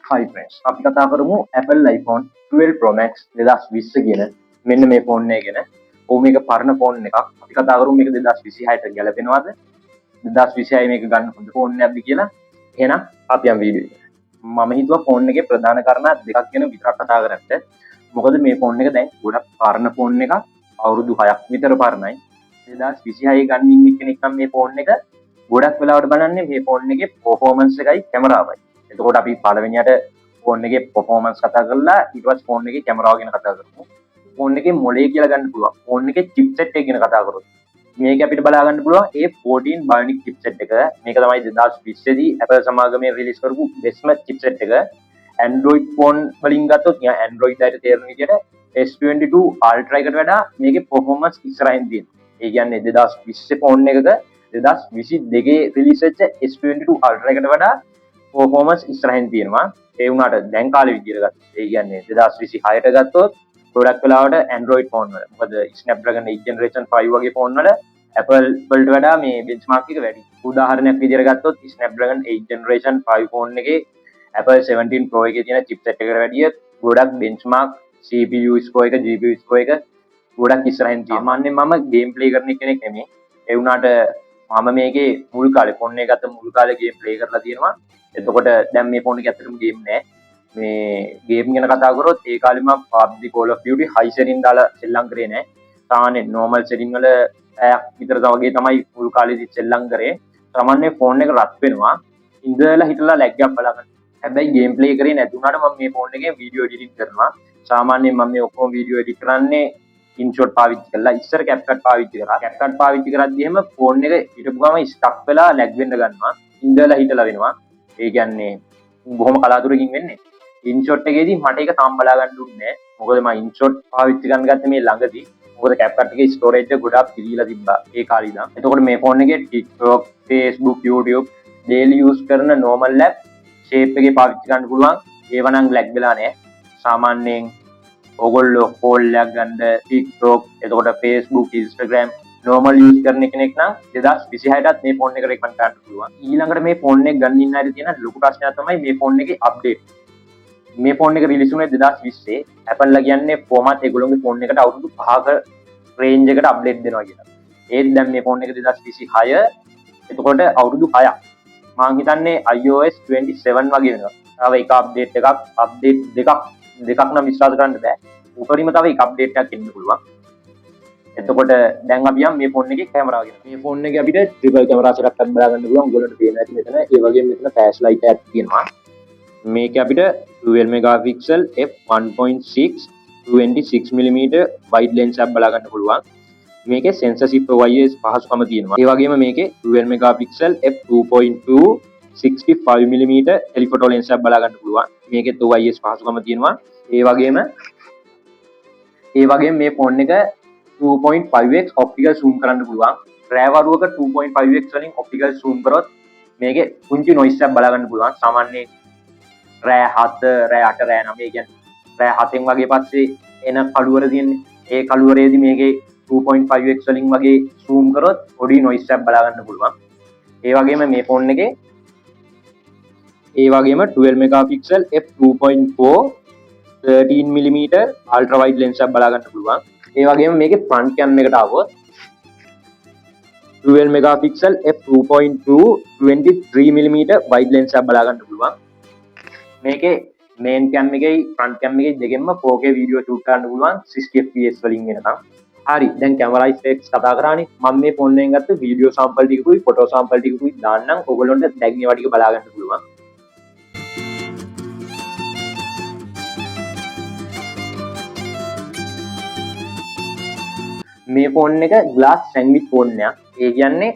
Hi friends, අපි කතා කරමු Apple iPhone 12 Pro Max 2020 කියන මෙන්න මේ ෆෝන් එක ගැන. මේක පරණ ෆෝන් එකක්. අපි කතා කරමු මේක 2026ට ගැලපෙනවද? 2026 මේක ගන්න හොඳ ෆෝන් එකක්ද කියලා. එහෙනම් අපි යම් වීඩියෝ එකට. මම හිතුවා ෆෝන් එකේ ප්‍රධාන කාරණා දෙකක් ගැන විතරක් කතා කරන්න. මොකද මේ ෆෝන් එක දැන් ගොඩක් පරණ ෆෝන් එකක්. අවුරුදු 6ක් විතර පරණයි. 2026 ගන්න ඉන්න කෙනෙක් නම් මේ ෆෝන් එක ගොඩක් වෙලාවට බලන්නේ මේ ෆෝන් එකේ performance එකයි කැමරාවයි. එතකොට අපි පළවෙනියට ෆෝන් එකේ performance කතා කරලා ඊට පස්සේ ෆෝන් එකේ කැමරාව ගැන කතා කරමු. ෆෝන් එකේ මොලේ කියලා ගන්න පුළුවන්. ෆෝන් එකේ chipset එක ගැන කතා කරමු. මේක අපිට බලා ගන්න පුළුවන් A14 Bionic chipset එක. මේක තමයි 2020 දී Apple සමාගමේ රිලීස් කරපු best chipset එක. Android phone වලින් ගත්තොත් නිකන් Android වලට තේරෙන විදිහට S22 Ultra එකට වඩා මේකේ performance ඉස්සරහින් තියෙනවා. ඒ කියන්නේ 2020 ෆෝන් එකක 2022 රිලීස් වෙච්ච S22 Ultra එකට වඩා performance ඉස්සරහින් තියෙනවා. ඒ වුණාට දැන් කාලේ විදියට ගත්තොත් ඒ කියන්නේ 2026ට ගත්තොත් ගොඩක් වෙලාවට Android phone වල මොකද Snapdragon 8 generation 5 වගේ phone වල Apple වලට වඩා මේ benchmark එක වැඩි. උදාහරණයක් විදියට ගත්තොත් Snapdragon 8 generation 5 phone එකේ Apple 17 Pro එකේ තියෙන chipset එකට වැඩිය ගොඩක් benchmark CPU score එක GPU score එක ගොඩක් ඉස්සරහින් තියෙනවා. සාමාන්‍යයෙන් මම game play කරන කෙනෙක් නෙමෙයි. ඒ වුණාට මම මේකේ මුල් කාලේ ෆෝන් එක ගත්ත මුල් කාලේ game play කරලා තියෙනවා. එතකොට දැන් මේ ෆෝන් එකේ ඇත්තටම ගේම් නෑ. මේ ගේම් ගැන කතා කරොත් ඒ කාලේ මම PUBG Call of Duty high setting දාලා සෙල්ලම් කරේ නෑ. සාමාන්‍ය normal setting වල පැයක් විතර වගේ තමයි මුල් කාලේදී සෙල්ලම් කරේ. සාමාන්‍ය ෆෝන් එක රත් වෙනවා. ඉඳලා හිටලා lag එකක් බලන්න. හැබැයි ගේම් ප්ලේ කරේ නැති වුණාට මම මේ ෆෝන් එකේ වීඩියෝ එඩිටින් කරනවා. සාමාන්‍යයෙන් මම මේ ඔක්කොම වීඩියෝ එඩිට් කරන්නේ InShot පාවිච්චි කරලා. ඉස්සර CapCut පාවිච්චි කරා. CapCut පාවිච්චි කරද්දී එහෙම ෆෝන් එක හිටපු ගමන් ස්ටක් වෙලා lag වෙන්න ගන්නවා. ඉඳලා හිටලා වෙනවා. ඒ කියන්නේ බොහොම කලාතුරකින් වෙන්නේ. InShot එකේදී මට ඒක තාම බලා ගන්න දුන්නේ නැහැ. මොකද මම InShot පාවිච්චි කරන්න ගත්තේ මේ ළඟදී. මොකද CapCut එකේ storage එක ගොඩාක් පිරීලා තිබ්බා ඒ කාලේ ඉඳන්. එතකොට මේ ෆෝන් එකේ TikTok, Facebook, YouTube daily use කරන normal app shape එකේ පාවිච්චි කරන්න පුළුවන්. ඒව නම් lag වෙලා නැහැ. සාමාන්‍යයෙන් ඔයගොල්ලෝ call එකක් ගන්න TikTok, එතකොට Facebook, Instagram normal use කරන කෙනෙක් නම් 2026ටත් මේ ෆෝන් එක recommend කරන්න පුළුවන්. ඊළඟට මේ ෆෝන් එක ගන්න ඉන්න අය තියෙන ලොකු ප්‍රශ්නයක් තමයි මේ ෆෝන් එකේ update. මේ ෆෝන් එක රිලීස් වුණේ 2020. Apple ලා කියන්නේ format ඒගොල්ලෝගේ ෆෝන් එකට අවුරුදු 5ක range එකට update දෙනවා කියලා. ඒත් දැන් මේ ෆෝන් එක 2026. එතකොට අවුරුදු 6ක්. මම හිතන්නේ iOS 27 වගේ වෙනවා. තව එක update දෙකක් නම් විශ්වාස කරන්න බෑ. උඩරිම තව එක update එකක් එන්න පුළුවන්. එතකොට දැන් අපි යම් මේ ෆෝන් එකේ කැමරාව ගැන. මේ ෆෝන් එකේ අපිට ට්‍රිපල් කැමරා සෙටප් එකක් බලා ගන්න පුළුවන්. ඔයගොල්ලන්ට පේනවා ඇති මෙතන. ඒ වගේම මෙතන ෆ්ලෑෂ් ලයිට් එකක් තියෙනවා. මේක අපිට 12 megapixel f1.6 26mm wide lens එකක් බලා ගන්න පුළුවන්. මේකේ censorship OIS පහසුකම තියෙනවා. ඒ වගේම මේකේ 12 megapixel f2.2 65mm telephoto lens එකක් බලා ගන්න පුළුවන්. මේකෙත් OIS පහසුකම තියෙනවා. ඒ වගේම මේ ෆෝන් එක 2.5x optical zoom කරන්න පුළුවන්. රෑ වරුවක 2.5x වලින් optical zoom කරොත් මේකේ පුංචි noise එකක් බලා ගන්න පුළුවන්. සාමාන්‍යයෙන් රෑ 7 රෑ 8 රෑ 9 කියන්නේ රෑ 7න් වගේ පස්සේ එන කළුවර තියෙන්නේ. ඒ කළුවරේදී මේකේ 2.5x වලින් වගේ zoom කරොත් පොඩි noise එකක් බලා ගන්න පුළුවන්. ඒ වගේම මේ ෆෝන් එකේ 12 megapixel f2.4 13mm ultra wide lens එකක් බලා ගන්න පුළුවන්. ඒ වගේම මේකේ front cam එකට આવොත් 12 megapixel f2.2 23mm wide lens එකක් බලා ගන්න පුළුවන්. මේකේ main cam එකේ front cam එකේ දෙකෙන්ම 4K video shoot කරන්න පුළුවන් 60 fps වලින් වෙනකම්. හරි දැන් camera specs කතා කරානේ. මම මේ ෆෝන් එකෙන් ගත්ත video sample ටිකකුයි photo sample ටිකකුයි දාන්නම්. ඔයගොල්ලන්ට දැන් ඒවා ටික බලා ගන්න පුළුවන්. මේ ෆෝන් එක glass sandwich ෆෝන් එකක්. ඒ කියන්නේ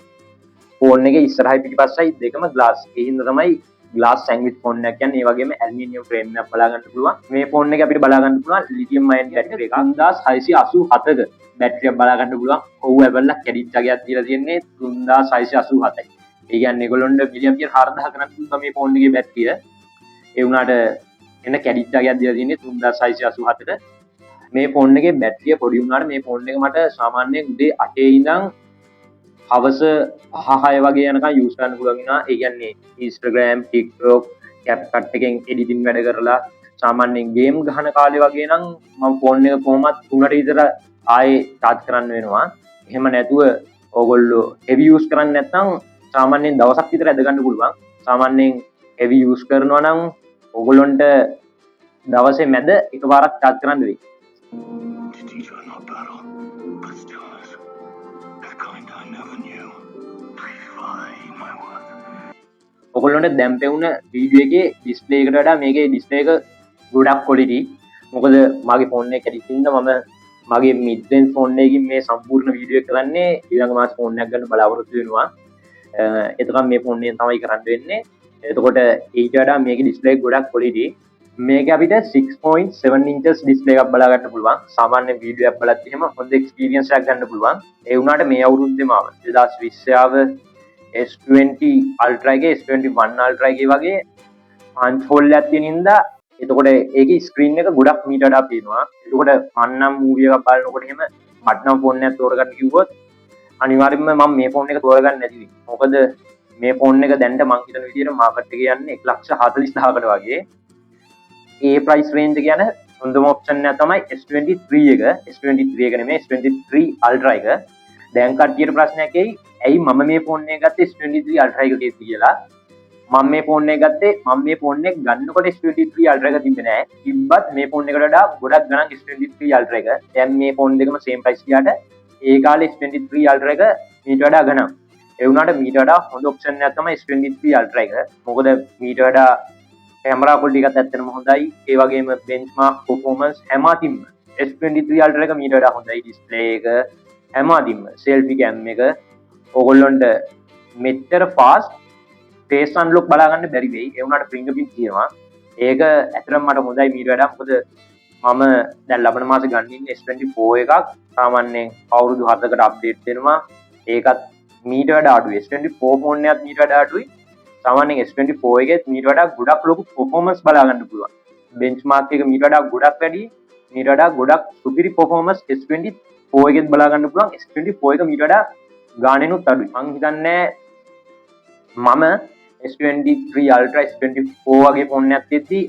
ෆෝන් එකේ ඉස්සරහයි පිටිපස්සයි දෙකම glass. ඒ හින්දා තමයි glass sandwich ෆෝන් එකක් කියන්නේ. ඒ වගේම aluminium frame එකක් බලා ගන්න පුළුවන්. මේ ෆෝන් එක අපිට බලා ගන්න පුළුවන් lithium ion battery එකක් 3687ක battery එකක් බලා ගන්න පුළුවන්. ඔව් Apple ලා credit එකක් දීලා තියෙන්නේ 3687යි. ඒ කියන්නේ ඒගොල්ලොන්ට milliampere 4000 කරන් දුන්නා මේ ෆෝන් එකේ battery. ඒ වුණාට එන credit එකක් දීලා තියෙන්නේ 3687ට. මේ ෆෝන් එකේ බැටරිය පොඩි වුණාට මේ ෆෝන් එක මට සාමාන්‍යයෙන් උදේ 8 ඉඳන් හවස 5-6 වගේ යනකම් යූස් කරන්න පුළුවන් වෙනවා. ඒ කියන්නේ Instagram, TikTok, CapCut එකෙන් editing වැඩ කරලා සාමාන්‍යයෙන් ගේම් ගහන කාලේ වගේ නම් මම ෆෝන් එක කොහොමත් 3ට විතර ආයේ charge කරන්න වෙනවා. එහෙම නැතුව ඕගොල්ලෝ heavy use කරන්නේ නැත්නම් සාමාන්‍යයෙන් දවසක් විතර ඇද ගන්න පුළුවන්. සාමාන්‍යයෙන් heavy use කරනවා නම් ඕගොල්ලන්ට දවසේ මැද එකපාරක් charge කරන්න වෙයි. ඔගොල්ලන්ට දැන් පෙවුන වීඩියෝ එකේ ඩිස්ප්ලේ එකට වඩා මේකේ ඩිස්ප්ලේ එක ගොඩක් quality. මොකද මගේ ෆෝන් එක කැඩිච්ච හින්දා මම මගේ mid range ෆෝන් එකකින් මේ සම්පූර්ණ වීඩියෝ එක කරන්නේ ඊළඟ මාස ෆෝන් එකක් ගන්න බලාපොරොත්තු වෙනවා. එතකම් මේ ෆෝන් එකෙන් තමයි කරන්න වෙන්නේ. එතකොට ඊට වඩා මේකේ ඩිස්ප්ලේ එක ගොඩක් quality. මේක අපිට 6.7 inches ඩිස්ප්ලේ එකක් බලා ගන්න පුළුවන්. සාමාන්‍ය වීඩියෝ එකක් බලද්දි එහෙම හොඳ එක්ස්පීරියන්ස් එකක් ගන්න පුළුවන්. ඒ වුණාට මේ අවුරුද්දේම 2020 ආව S20 Ultra එකේ S21 Ultra එකේ වගේ punch hole එකක් තියෙන හින්දා එතකොට ඒකේ ස්ක්‍රීන් එක ගොඩක් මීට වඩා පේනවා. එතකොට මම නම් මූවි එකක් බලනකොට එහෙම මට නම් ෆෝන් එකක් තෝරගන්න කිව්වොත් අනිවාර්යයෙන්ම මම මේ ෆෝන් එක තෝරගන්න නැති වෙයි. මොකද මේ ෆෝන් එක දැන්ට මං හිතන විදිහට මාකට් එකේ යන්නේ 1,40,000කට වගේ. ඒ ප්‍රයිස් රේන්ජ් එක යන හොඳම ඔප්ෂන් එක තමයි S23 එක. S23 එක නෙමෙයි S23 Ultra එක. දැන් කට්ටියට ප්‍රශ්නයක් එයි ඇයි මම මේ ෆෝන් එක ගත්තේ S23 Ultra එක කියලා. මම මේ ෆෝන් එක ගත්තේ මම මේ ෆෝන් එක ගන්නකොට S23 Ultra එක තිබ්බේ නෑ. තිබ්බත් මේ ෆෝන් එකට වඩා ගොඩක් ගණන් S23 Ultra එක. දැන් මේ ෆෝන් දෙකම same price ගියාට ඒ කාලේ S23 Ultra එක මීට වඩා ගණන්. ඒ වුණාට මීට වඩා හොඳ ඔප්ෂන් එකක් තමයි S23 Ultra එක. මොකද මීට වඩා කැමරා ක්වොලිටි එකත් ඇත්තටම හොඳයි. ඒ වගේම benchmark performance හැම අතින්ම S23 Ultra එක මීට වඩා හොඳයි. ඩිස්ප්ලේ එක හැම අතින්ම selfie cam එක ඕගොල්ලන්ට මෙච්චර fast face unlock බලා ගන්න බැරි වෙයි. ඒ වුණාට fingerprint තියෙනවා. ඒක ඇත්තටම මට හොඳයි මීට වඩා. මොකද මම දැන් ලබන මාසේ ගන්න ඉන්නේ S24 එකක්. සාමාන්‍යයෙන් අවුරුදු 7කට අප්ඩේට් වෙනවා. ඒකත් මීට වඩා අඩුයි. S24 ෆෝන් එකත් මීට වඩා අඩුයි. සාමාන්‍යයෙන් S24 එකේ මීට වඩා ගොඩක් ලොකු performance බලා ගන්න පුළුවන්. benchmark එක මීට වඩා ගොඩක් වැඩි. මීට වඩා ගොඩක් සුපිරි performance S24 එකෙත් බලා ගන්න පුළුවන්. S24 එක මීට වඩා ගානෙනුත් අඩුයි. මං හිතන්නේ මම S23 Ultra S24 වගේ ෆෝන් එකක් තියෙද්දි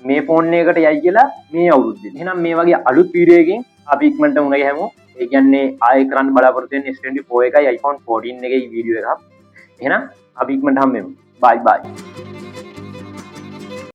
මේ ෆෝන් එකකට යයි කියලා මේ අවුරුද්දේ. එහෙනම් මේ වගේ අලුත් වීඩියෝ එකකින් අපි ඉක්මනට මුණ ගැහමු. ඒ කියන්නේ ආයෙ කරන්න බලාපොරොත්තු වෙන්නේ S24 එකයි iPhone 14 එකේ වීඩියෝ එකක්. එහෙනම් අපි ඉක්මනට හම්බෙමු. bye bye.